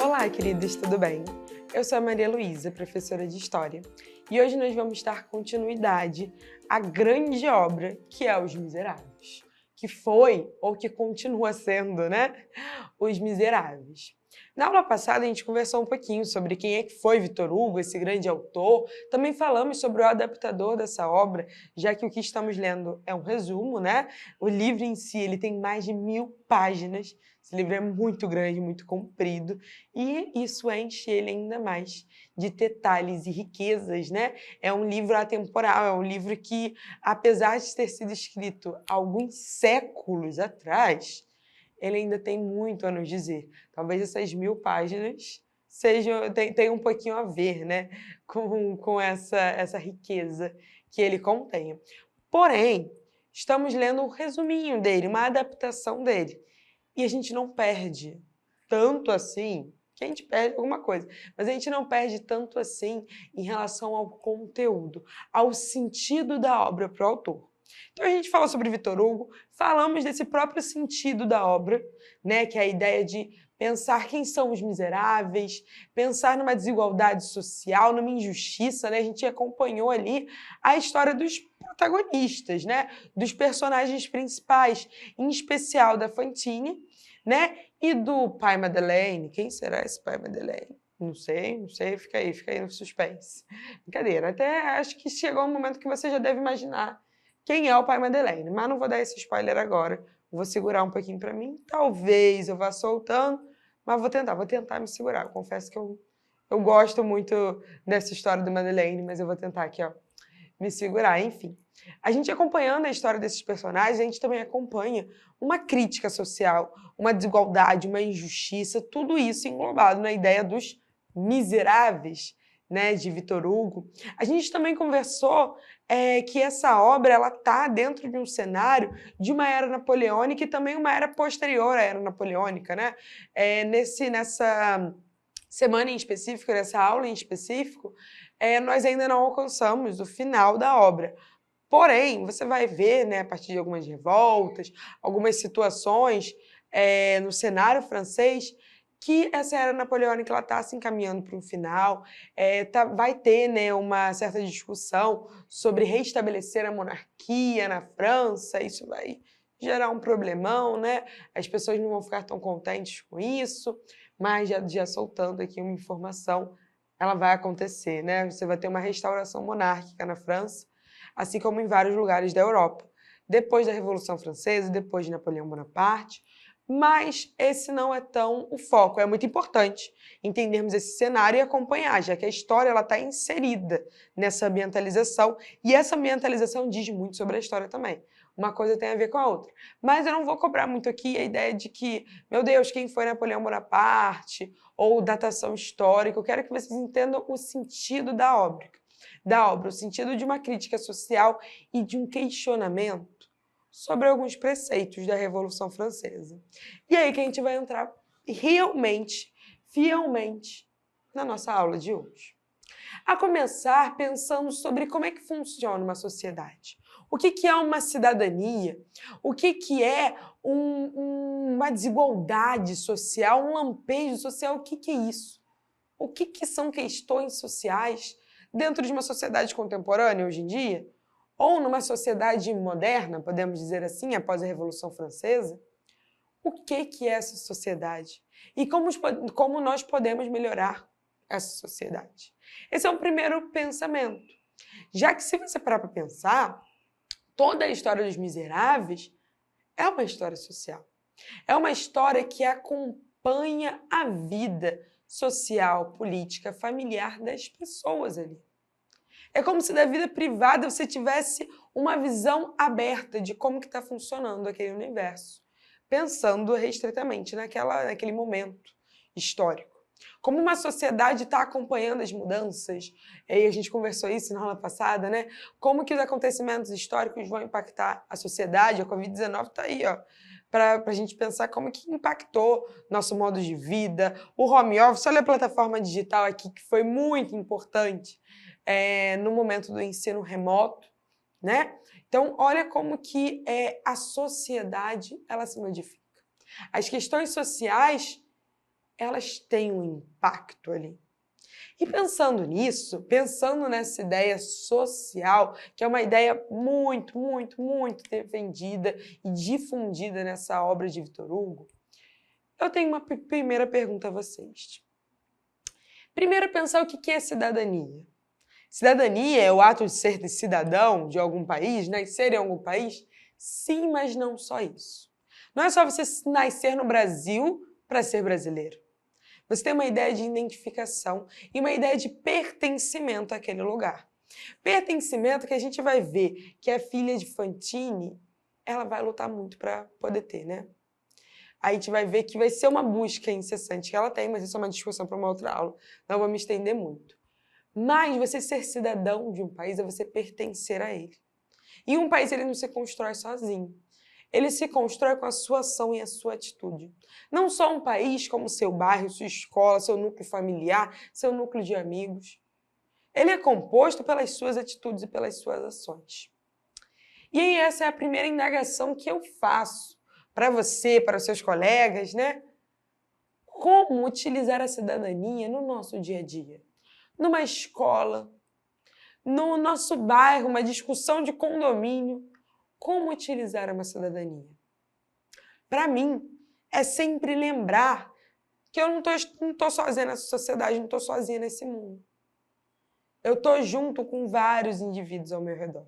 Olá, queridos, tudo bem? Eu sou a Maria Luísa, professora de História, e hoje nós vamos dar continuidade à grande obra que é Os Miseráveis, que foi, ou que continua sendo, né? Os Miseráveis. Na aula passada a gente conversou um pouquinho sobre quem é que foi Victor Hugo, esse grande autor. Também falamos sobre o adaptador dessa obra, já que o que estamos lendo é um resumo, né? O livro em si ele tem mais de 1000 páginas. Esse livro é muito grande, muito comprido, e isso enche ele ainda mais de detalhes e riquezas, né? É um livro atemporal, é um livro que, apesar de ter sido escrito alguns séculos atrás, ele ainda tem muito a nos dizer. Talvez essas 1000 páginas tenham um pouquinho a ver, né, com essa riqueza que ele contém. Porém, estamos lendo um resuminho dele, uma adaptação dele. E a gente não perde tanto assim, que a gente perde alguma coisa, mas a gente não perde tanto assim em relação ao conteúdo, ao sentido da obra para o autor. Então a gente fala sobre Victor Hugo, falamos desse próprio sentido da obra, né, que é a ideia de pensar quem são os miseráveis, pensar numa desigualdade social, numa injustiça, né? A gente acompanhou ali a história dos protagonistas, né, dos personagens principais, em especial da Fantine, né, e do pai Madeleine. Quem será esse pai Madeleine? Não sei, fica aí no suspense. Brincadeira, até acho que chegou um momento que você já deve imaginar quem é o pai Madeleine, mas não vou dar esse spoiler agora. Vou segurar um pouquinho para mim. Talvez eu vá soltando, mas vou tentar me segurar. Eu confesso que eu gosto muito dessa história do Madeleine, mas eu vou tentar aqui, ó, me segurar. Enfim, a gente acompanhando a história desses personagens, a gente também acompanha uma crítica social, uma desigualdade, uma injustiça, tudo isso englobado na ideia dos miseráveis, né, de Victor Hugo. A gente também conversou que essa obra ela está dentro de um cenário de uma era napoleônica e também uma era posterior à era napoleônica, né? Nessa semana em específico, nessa aula em específico, nós ainda não alcançamos o final da obra. Porém, você vai ver, né, a partir de algumas revoltas, algumas situações no cenário francês, que essa era napoleônica está se encaminhando para um final, vai ter, né, uma certa discussão sobre restabelecer a monarquia na França. Isso vai gerar um problemão, né? As pessoas não vão ficar tão contentes com isso, mas já soltando aqui uma informação, ela vai acontecer, né? Você vai ter uma restauração monárquica na França, assim como em vários lugares da Europa, depois da Revolução Francesa, depois de Napoleão Bonaparte. Mas esse não é tão o foco. É muito importante entendermos esse cenário e acompanhar, já que a história está inserida nessa ambientalização, e essa ambientalização diz muito sobre a história também. Uma coisa tem a ver com a outra. Mas eu não vou cobrar muito aqui a ideia de que, meu Deus, quem foi Napoleão Bonaparte, ou datação histórica. Eu quero que vocês entendam o sentido da obra, o sentido de uma crítica social e de um questionamento sobre alguns preceitos da Revolução Francesa. E aí que a gente vai entrar realmente, fielmente, na nossa aula de hoje. A começar pensando sobre como é que funciona uma sociedade. O que é uma cidadania? O que é uma desigualdade social, um lampejo social? O que é isso? O que são questões sociais dentro de uma sociedade contemporânea hoje em dia? Ou numa sociedade moderna, podemos dizer assim, após a Revolução Francesa? O que é essa sociedade? E como nós podemos melhorar essa sociedade? Esse é um primeiro pensamento. Já que, se você parar para pensar, toda a história dos miseráveis é uma história social. É uma história que acompanha a vida social, política, familiar das pessoas ali. É como se da vida privada você tivesse uma visão aberta de como que está funcionando aquele universo, pensando restritamente naquele momento histórico. Como uma sociedade está acompanhando as mudanças, e a gente conversou isso na aula passada, né? Como que os acontecimentos históricos vão impactar a sociedade. A Covid-19 está aí, ó, para a gente pensar como que impactou nosso modo de vida, o home office. Olha a plataforma digital aqui, que foi muito importante no momento do ensino remoto, né? Então, olha como que a sociedade ela se modifica. As questões sociais elas têm um impacto ali. E pensando nisso, pensando nessa ideia social, que é uma ideia muito, muito, muito defendida e difundida nessa obra de Victor Hugo, eu tenho uma primeira pergunta a vocês. Primeiro, pensar o que é cidadania. Cidadania é o ato de ser cidadão de algum país, nascer em algum país? Sim, mas não só isso. Não é só você nascer no Brasil para ser brasileiro. Você tem uma ideia de identificação e uma ideia de pertencimento àquele lugar. Pertencimento que a gente vai ver que a filha de Fantine, ela vai lutar muito para poder ter, né? Aí a gente vai ver que vai ser uma busca incessante que ela tem, mas isso é uma discussão para uma outra aula, não vou me estender muito. Mas você ser cidadão de um país é você pertencer a ele. E um país ele não se constrói sozinho. Ele se constrói com a sua ação e a sua atitude. Não só um país como seu bairro, sua escola, seu núcleo familiar, seu núcleo de amigos. Ele é composto pelas suas atitudes e pelas suas ações. E aí essa é a primeira indagação que eu faço para você, para os seus colegas, né? Como utilizar a cidadania no nosso dia a dia? Numa escola, no nosso bairro, uma discussão de condomínio. Como utilizar uma cidadania? Para mim, é sempre lembrar que eu não tô sozinha nessa sociedade, não estou sozinha nesse mundo. Eu estou junto com vários indivíduos ao meu redor.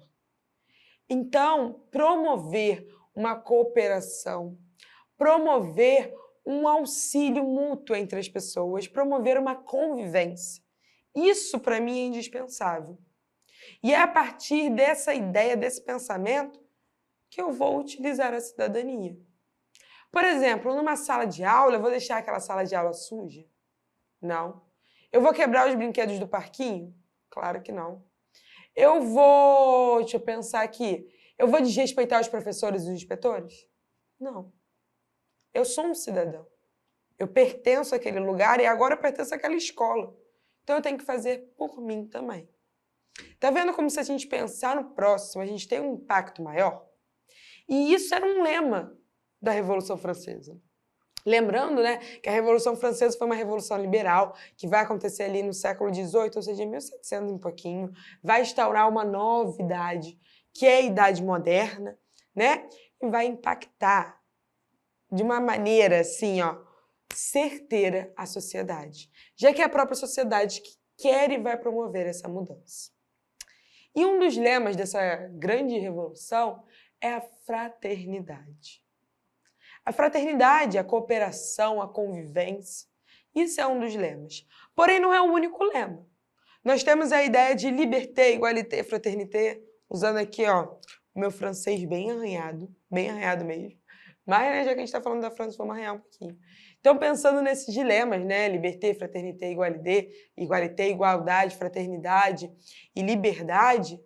Então, promover uma cooperação, promover um auxílio mútuo entre as pessoas, promover uma convivência. Isso, para mim, é indispensável. E é a partir dessa ideia, desse pensamento, que eu vou utilizar a cidadania. Por exemplo, numa sala de aula, eu vou deixar aquela sala de aula suja? Não. Eu vou quebrar os brinquedos do parquinho? Claro que não. Deixa eu pensar aqui, eu vou desrespeitar os professores e os inspetores? Não. Eu sou um cidadão. Eu pertenço àquele lugar e agora eu pertenço àquela escola. Então eu tenho que fazer por mim também. Tá vendo como se a gente pensar no próximo, a gente tem um impacto maior? E isso era um lema da Revolução Francesa. Lembrando, né, que a Revolução Francesa foi uma revolução liberal que vai acontecer ali no século XVIII, ou seja, em 1700 e um pouquinho, vai instaurar uma nova idade, que é a Idade Moderna, né, e vai impactar de uma maneira, assim, ó, certeira a sociedade, já que é a própria sociedade que quer e vai promover essa mudança. E um dos lemas dessa grande revolução é a fraternidade. A fraternidade, a cooperação, a convivência, isso é um dos lemas. Porém, não é o único lema. Nós temos a ideia de liberté, égalité, fraternité, usando aqui ó, o meu francês bem arranhado mesmo. Mas, né, já que a gente está falando da França, vamos arranhar um pouquinho. Então, pensando nesses dilemas, né, liberté, fraternité, égalité, igualdade, fraternidade e liberdade,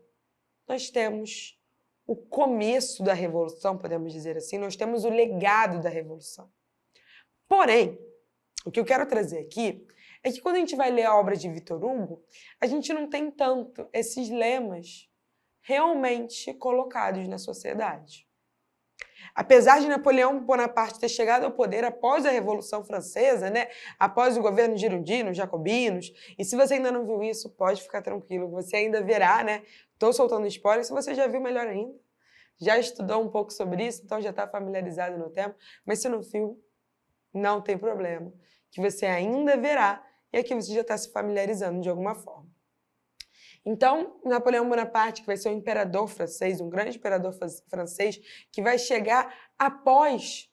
nós temos o começo da Revolução, podemos dizer assim, nós temos o legado da Revolução. Porém, o que eu quero trazer aqui é que quando a gente vai ler a obra de Victor Hugo, a gente não tem tanto esses lemas realmente colocados na sociedade. Apesar de Napoleão Bonaparte ter chegado ao poder após a Revolução Francesa, né, após o governo girondino, jacobinos, e se você ainda não viu isso, pode ficar tranquilo, você ainda verá, né? Estou soltando spoiler, se você já viu, melhor ainda. Já estudou um pouco sobre isso, então já está familiarizado no tema, mas se não viu, não tem problema, que você ainda verá e aqui você já está se familiarizando de alguma forma. Então, Napoleão Bonaparte, que vai ser um imperador francês, um grande imperador francês, que vai chegar após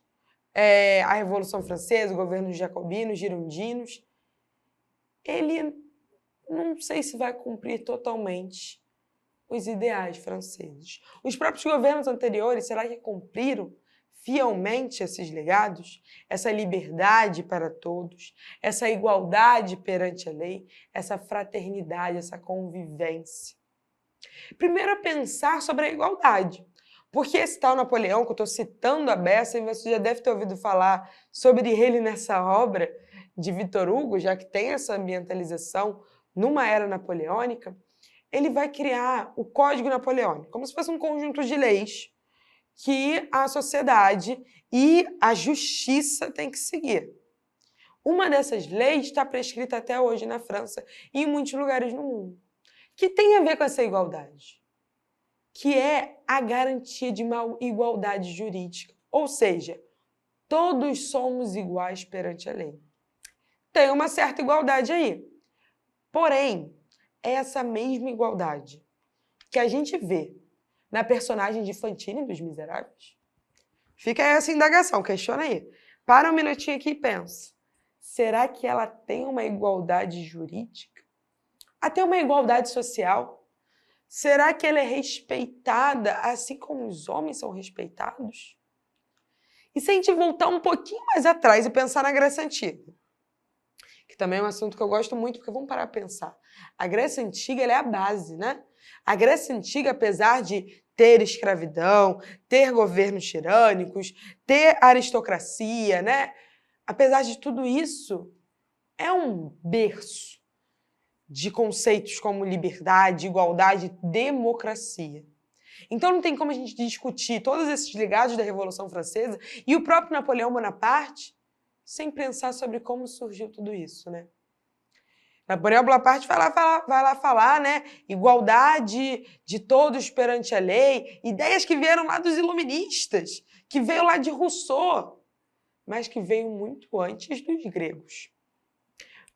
a Revolução Francesa, o governo dos jacobinos, girondinos, ele não sei se vai cumprir totalmente os ideais franceses. Os próprios governos anteriores, será que cumpriram fielmente esses legados? Essa liberdade para todos, essa igualdade perante a lei, essa fraternidade, essa convivência. Primeiro, a pensar sobre a igualdade. Porque esse tal Napoleão, que eu estou citando a beça, e você já deve ter ouvido falar sobre ele nessa obra de Victor Hugo, já que tem essa ambientalização numa era napoleônica, ele vai criar o Código Napoleônico, como se fosse um conjunto de leis que a sociedade e a justiça têm que seguir. Uma dessas leis está prescrita até hoje na França e em muitos lugares no mundo, que tem a ver com essa igualdade, que é a garantia de uma igualdade jurídica. Ou seja, todos somos iguais perante a lei. Tem uma certa igualdade aí. Porém, é essa mesma igualdade que a gente vê na personagem de Fantine dos Miseráveis. Fica aí essa indagação, questiona aí. Para um minutinho aqui e pensa. Será que ela tem uma igualdade jurídica? Até uma igualdade social? Será que ela é respeitada assim como os homens são respeitados? E se a gente voltar um pouquinho mais atrás e pensar na Grécia Antiga, que também é um assunto que eu gosto muito, porque vamos parar para pensar. A Grécia Antiga ela é a base, né? A Grécia Antiga, apesar de ter escravidão, ter governos tirânicos, ter aristocracia, né? Apesar de tudo isso, é um berço de conceitos como liberdade, igualdade, democracia. Então não tem como a gente discutir todos esses legados da Revolução Francesa e o próprio Napoleão Bonaparte sem pensar sobre como surgiu tudo isso, né? Napoleão Bonaparte vai lá falar, né? Igualdade de todos perante a lei, ideias que vieram lá dos iluministas, que veio lá de Rousseau, mas que veio muito antes dos gregos.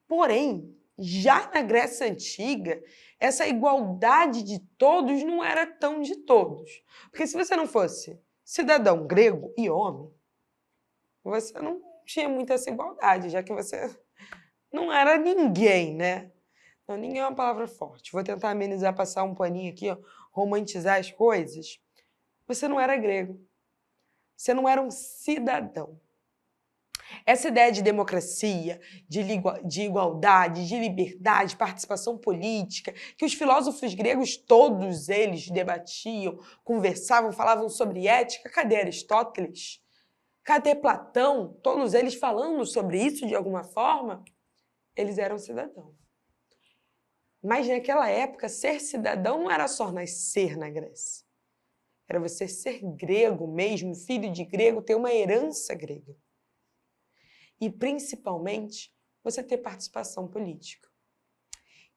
Porém, já na Grécia Antiga, essa igualdade de todos não era tão de todos. Porque se você não fosse cidadão grego e homem, você não tinha muita essa igualdade, já que você não era ninguém, né? Não, ninguém é uma palavra forte. Vou tentar amenizar, passar um paninho aqui, ó, romantizar as coisas. Você não era grego. Você não era um cidadão. Essa ideia de democracia, de igualdade, de liberdade, participação política, que os filósofos gregos, todos eles debatiam, conversavam, falavam sobre ética. Cadê Aristóteles? Cadê Platão? Todos eles falando sobre isso de alguma forma. Eles eram cidadãos. Mas naquela época, ser cidadão não era só nascer na Grécia. Era você ser grego mesmo, filho de grego, ter uma herança grega. E, principalmente, você ter participação política.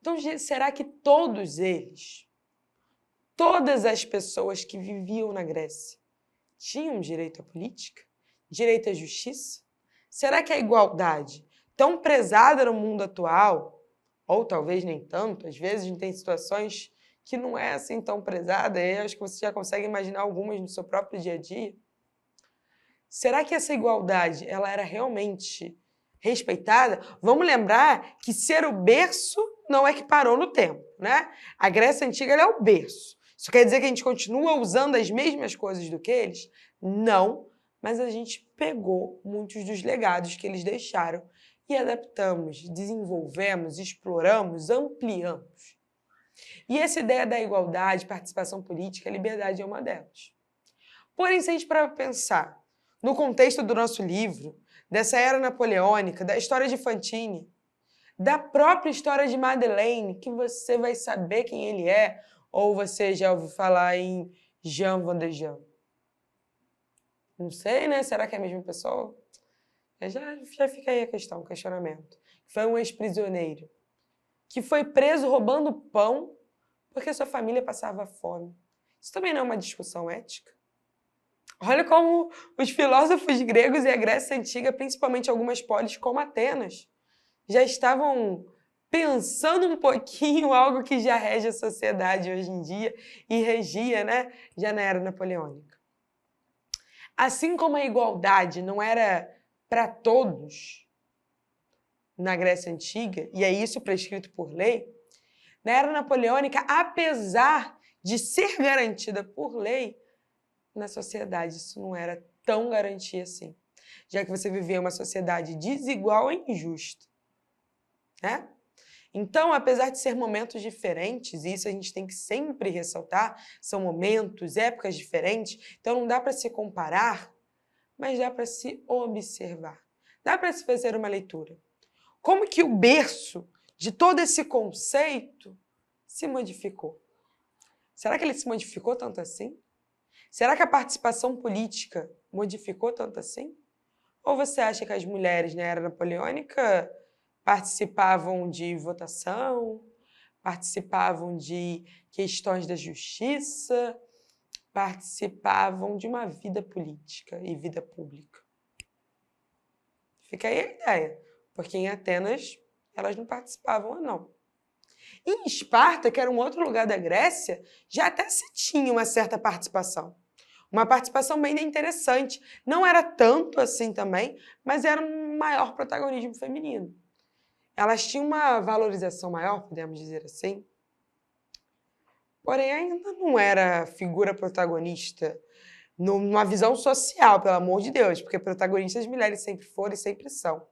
Então, será que todos eles, todas as pessoas que viviam na Grécia, tinham direito à política? Direito à justiça? Será que a igualdade, tão prezada no mundo atual, ou talvez nem tanto, às vezes a gente tem situações que não é assim tão prezada, e acho que você já consegue imaginar algumas no seu próprio dia a dia. Será que essa igualdade ela era realmente respeitada? Vamos lembrar que ser o berço não é que parou no tempo, né? A Grécia Antiga ela é o berço. Isso quer dizer que a gente continua usando as mesmas coisas do que eles? Não, mas a gente pegou muitos dos legados que eles deixaram e adaptamos, desenvolvemos, exploramos, ampliamos. E essa ideia da igualdade, participação política, a liberdade é uma delas. Porém, se a gente parar para pensar no contexto do nosso livro, dessa era napoleônica, da história de Fantine, da própria história de Madeleine, que você vai saber quem ele é, ou você já ouviu falar em Jean Valjean? Não sei, né? Será que é a mesma pessoa? Já fica aí a questão, o questionamento. Foi um ex-prisioneiro que foi preso roubando pão porque sua família passava fome. Isso também não é uma discussão ética? Olha como os filósofos gregos e a Grécia Antiga, principalmente algumas polis como Atenas, já estavam pensando um pouquinho algo que já rege a sociedade hoje em dia e regia, né, já na era napoleônica. Assim como a igualdade não era para todos na Grécia Antiga, e é isso prescrito por lei, na era napoleônica, apesar de ser garantida por lei, na sociedade isso não era tão garantia assim, já que você vivia uma sociedade desigual e injusta, né? Então, apesar de ser momentos diferentes, e isso a gente tem que sempre ressaltar, são momentos, épocas diferentes, então não dá para se comparar, mas dá para se observar, dá para se fazer uma leitura. Como que o berço de todo esse conceito se modificou? Será que ele se modificou tanto assim? Será que a participação política modificou tanto assim? Ou você acha que as mulheres na era napoleônica participavam de votação, participavam de questões da justiça, participavam de uma vida política e vida pública? Fica aí a ideia, porque em Atenas elas não participavam ou não. E em Esparta, que era um outro lugar da Grécia, já até se tinha uma certa participação. Uma participação bem interessante. Não era tanto assim também, mas era um maior protagonismo feminino. Elas tinham uma valorização maior, podemos dizer assim. Porém, ainda não era figura protagonista numa visão social, pelo amor de Deus, porque protagonistas mulheres sempre foram e sempre são.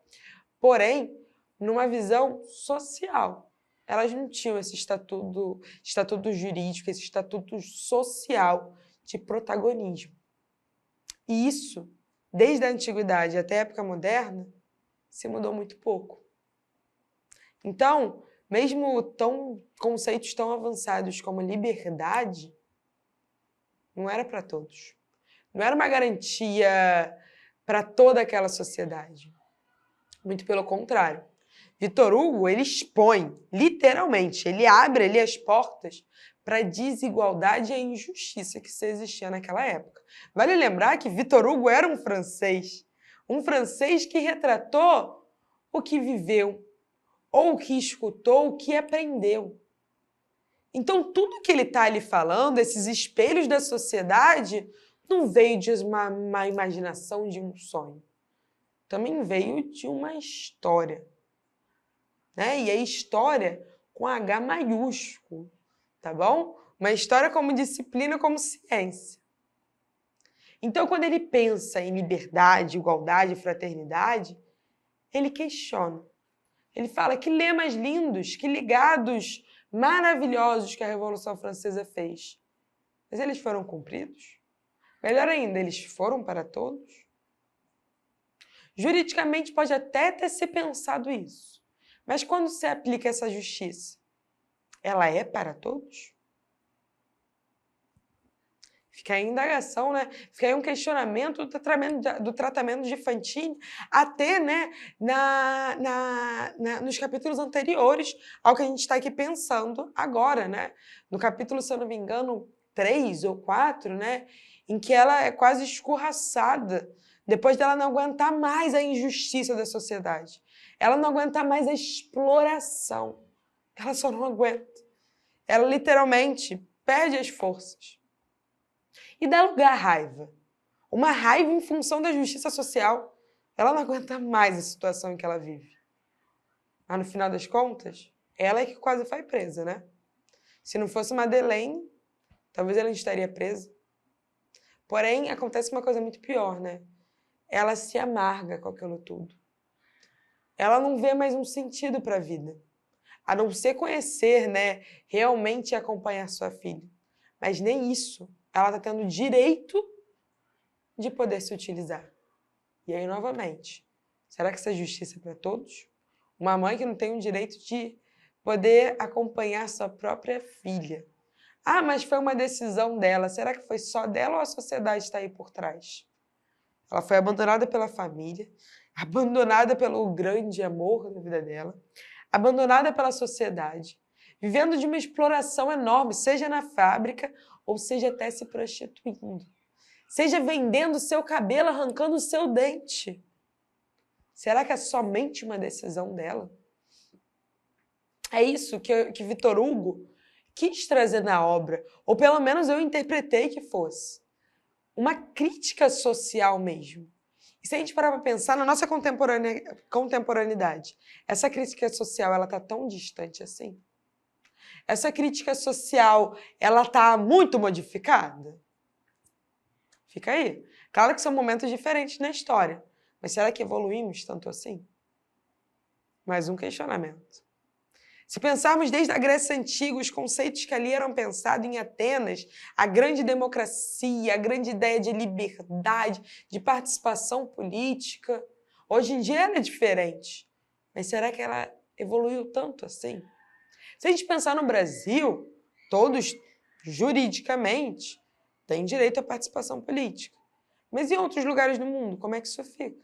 Porém, numa visão social. Elas não tinham esse estatuto jurídico, esse estatuto social de protagonismo. E isso, desde a antiguidade até a época moderna, se mudou muito pouco. Então, mesmo conceitos tão avançados como liberdade, não era para todos. Não era uma garantia para toda aquela sociedade. Muito pelo contrário. Victor Hugo, ele expõe, literalmente, ele abre ali as portas para a desigualdade e a injustiça que se existia naquela época. Vale lembrar que Victor Hugo era um francês que retratou o que viveu, ou o que escutou, o que aprendeu. Então, tudo que ele está ali falando, esses espelhos da sociedade, não veio de uma imaginação, de um sonho. Também veio de uma história. Né? E a história com H maiúsculo, tá bom? Uma história como disciplina, como ciência. Então, quando ele pensa em liberdade, igualdade, fraternidade, ele questiona. Ele fala que lemas lindos, que legados maravilhosos que a Revolução Francesa fez. Mas eles foram cumpridos? Melhor ainda, eles foram para todos? Juridicamente pode até ter se pensado isso. Mas quando se aplica essa justiça, ela é para todos? Fica aí a indagação, né? Fica aí um questionamento do tratamento de Fantini, até, né, nos capítulos anteriores ao que a gente está aqui pensando agora, né? No capítulo, se eu não me engano, 3 ou 4, né? Em que ela é quase escorraçada, depois dela não aguentar mais a injustiça da sociedade. Ela não aguenta mais a exploração. Ela só não aguenta. Ela literalmente perde as forças. E dá lugar à raiva. Uma raiva em função da justiça social. Ela não aguenta mais a situação em que ela vive. Mas no final das contas, ela é que quase foi presa, né? Se não fosse Madeleine, talvez ela estaria presa. Porém, acontece uma coisa muito pior, né? Ela se amarga com aquilo tudo. Ela não vê mais um sentido para a vida, a não ser conhecer, né, realmente acompanhar sua filha. Mas nem isso ela está tendo direito de poder se utilizar. E aí, novamente, será que essa justiça é para todos? Uma mãe que não tem o direito de poder acompanhar sua própria filha. Ah, mas foi uma decisão dela. Será que foi só dela ou a sociedade está aí por trás? Ela foi abandonada pela família, abandonada pelo grande amor da vida dela, abandonada pela sociedade, vivendo de uma exploração enorme, seja na fábrica ou seja até se prostituindo, seja vendendo seu cabelo, arrancando o seu dente. Será que é somente uma decisão dela? É isso que Victor Hugo quis trazer na obra, ou pelo menos eu interpretei que fosse. Uma crítica social mesmo. E se a gente parar para pensar na nossa contemporaneidade, essa crítica social, ela está tão distante assim? Essa crítica social, ela está muito modificada? Fica aí. Claro que são momentos diferentes na história, mas será que evoluímos tanto assim? Mais um questionamento. Se pensarmos desde a Grécia Antiga, os conceitos que ali eram pensados em Atenas, a grande democracia, a grande ideia de liberdade, de participação política, hoje em dia ela é diferente. Mas será que ela evoluiu tanto assim? Se a gente pensar no Brasil, todos, juridicamente, têm direito à participação política. Mas em outros lugares do mundo, como é que isso fica?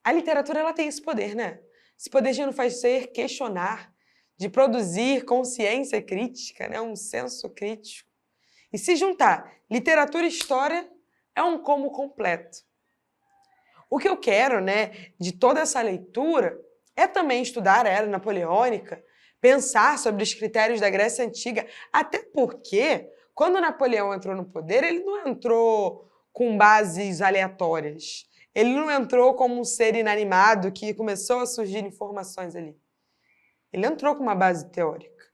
A literatura ela tem esse poder, né? Esse poder de nos fazer questionar, de produzir consciência crítica, né? Um senso crítico. E se juntar literatura e história, é um combo completo. O que eu quero, né, de toda essa leitura é também estudar a Era Napoleônica, pensar sobre os critérios da Grécia Antiga, até porque, quando Napoleão entrou no poder, ele não entrou com bases aleatórias. Ele não entrou como um ser inanimado que começou a surgir informações ali. Ele entrou com uma base teórica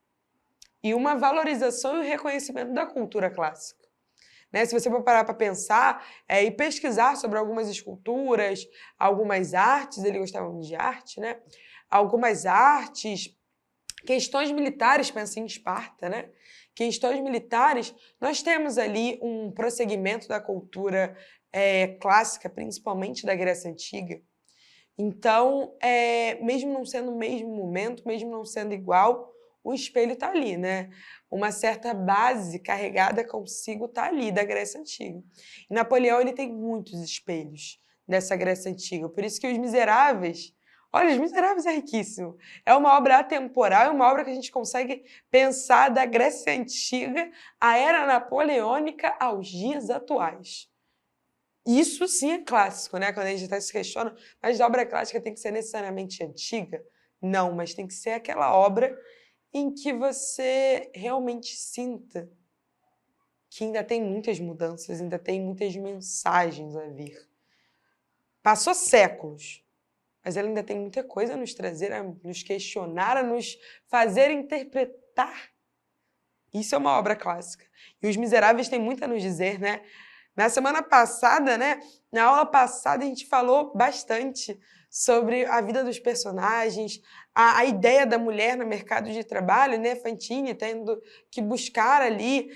e uma valorização e um reconhecimento da cultura clássica. Né? Se você for parar para pensar e pesquisar sobre algumas esculturas, algumas artes, ele gostava muito de arte, né? Algumas artes, questões militares, pensa em Esparta, né? Questões militares, nós temos ali um prosseguimento da cultura clássica, principalmente da Grécia Antiga. Então, mesmo não sendo o mesmo momento, mesmo não sendo igual, o espelho está ali, né? Uma certa base carregada consigo está ali, da Grécia Antiga. E Napoleão ele tem muitos espelhos dessa Grécia Antiga. Por isso que Os Miseráveis... Olha, Os Miseráveis é riquíssimo. É uma obra atemporal, é uma obra que a gente consegue pensar da Grécia Antiga, a Era Napoleônica, aos dias atuais. Isso sim é clássico, né? Quando a gente até se questiona, mas a obra clássica tem que ser necessariamente antiga? Não, mas tem que ser aquela obra em que você realmente sinta que ainda tem muitas mudanças, ainda tem muitas mensagens a vir. Passou séculos, mas ela ainda tem muita coisa a nos trazer, a nos questionar, a nos fazer interpretar. Isso é uma obra clássica. E Os Miseráveis têm muito a nos dizer, né? Na semana passada, né? Na aula passada, a gente falou bastante sobre a vida dos personagens, a ideia da mulher no mercado de trabalho, né? Fantini tendo que buscar ali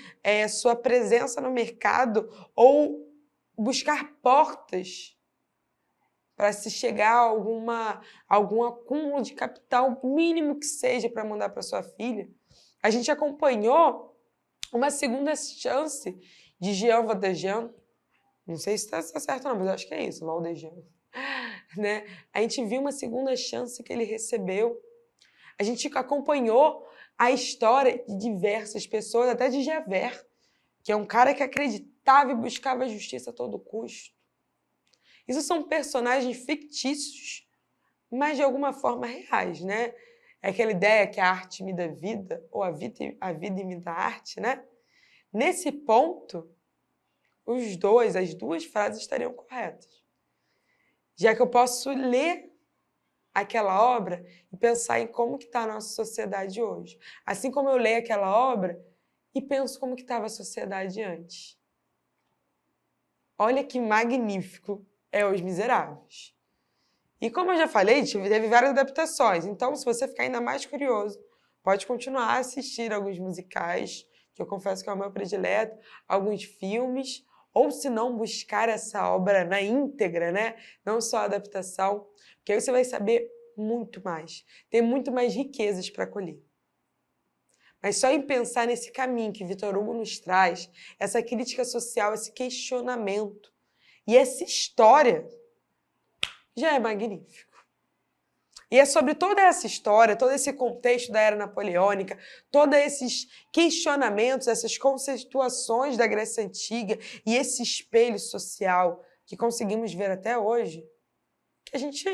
sua presença no mercado ou buscar portas para se chegar a algum acúmulo de capital mínimo que seja para mandar para sua filha. A gente acompanhou uma segunda chance de Jean Valjean. Não sei se está certo não, mas eu acho que é isso, Valjean. Né? A gente viu uma segunda chance que ele recebeu. A gente acompanhou a história de diversas pessoas, até de Javert, que é um cara que acreditava e buscava a justiça a todo custo. Isso são personagens fictícios, mas de alguma forma reais, né? É aquela ideia que a arte imita a vida, ou a vida imita a arte, né? Nesse ponto, as duas frases estariam corretas. Já que eu posso ler aquela obra e pensar em como que está a nossa sociedade hoje. Assim como eu leio aquela obra e penso como que estava a sociedade antes. Olha que magnífico é Os Miseráveis. E como eu já falei, teve várias adaptações. Então, se você ficar ainda mais curioso, pode continuar a assistir alguns musicais, que eu confesso que é o meu predileto, alguns filmes, ou se não, buscar essa obra na íntegra, né? Não só a adaptação, porque aí você vai saber muito mais. Tem muito mais riquezas para colher. Mas só em pensar nesse caminho que Victor Hugo nos traz, essa crítica social, esse questionamento e essa história, já é magnífico. E é sobre toda essa história, todo esse contexto da Era Napoleônica, todos esses questionamentos, essas conceituações da Grécia Antiga e esse espelho social que conseguimos ver até hoje, que a gente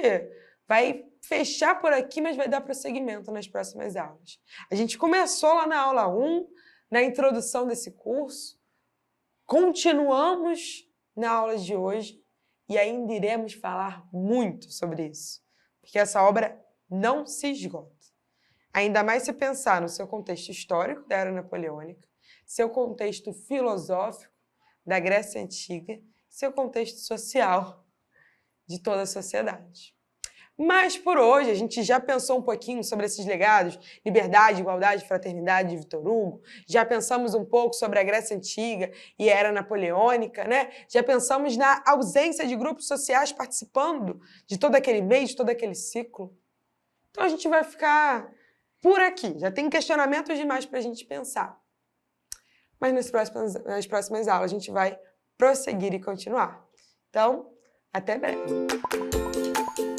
vai fechar por aqui, mas vai dar prosseguimento nas próximas aulas. A gente começou lá na aula 1, na introdução desse curso, continuamos na aula de hoje e ainda iremos falar muito sobre isso, porque essa obra não se esgota. Ainda mais se pensar no seu contexto histórico da Era Napoleônica, seu contexto filosófico da Grécia Antiga, seu contexto social de toda a sociedade. Mas por hoje a gente já pensou um pouquinho sobre esses legados, liberdade, igualdade, fraternidade de Victor Hugo, já pensamos um pouco sobre a Grécia Antiga e a Era Napoleônica, né? Já pensamos na ausência de grupos sociais participando de todo aquele mês, de todo aquele ciclo. Então a gente vai ficar por aqui, já tem questionamentos demais para a gente pensar. Mas nas próximas aulas a gente vai prosseguir e continuar. Então, Até breve!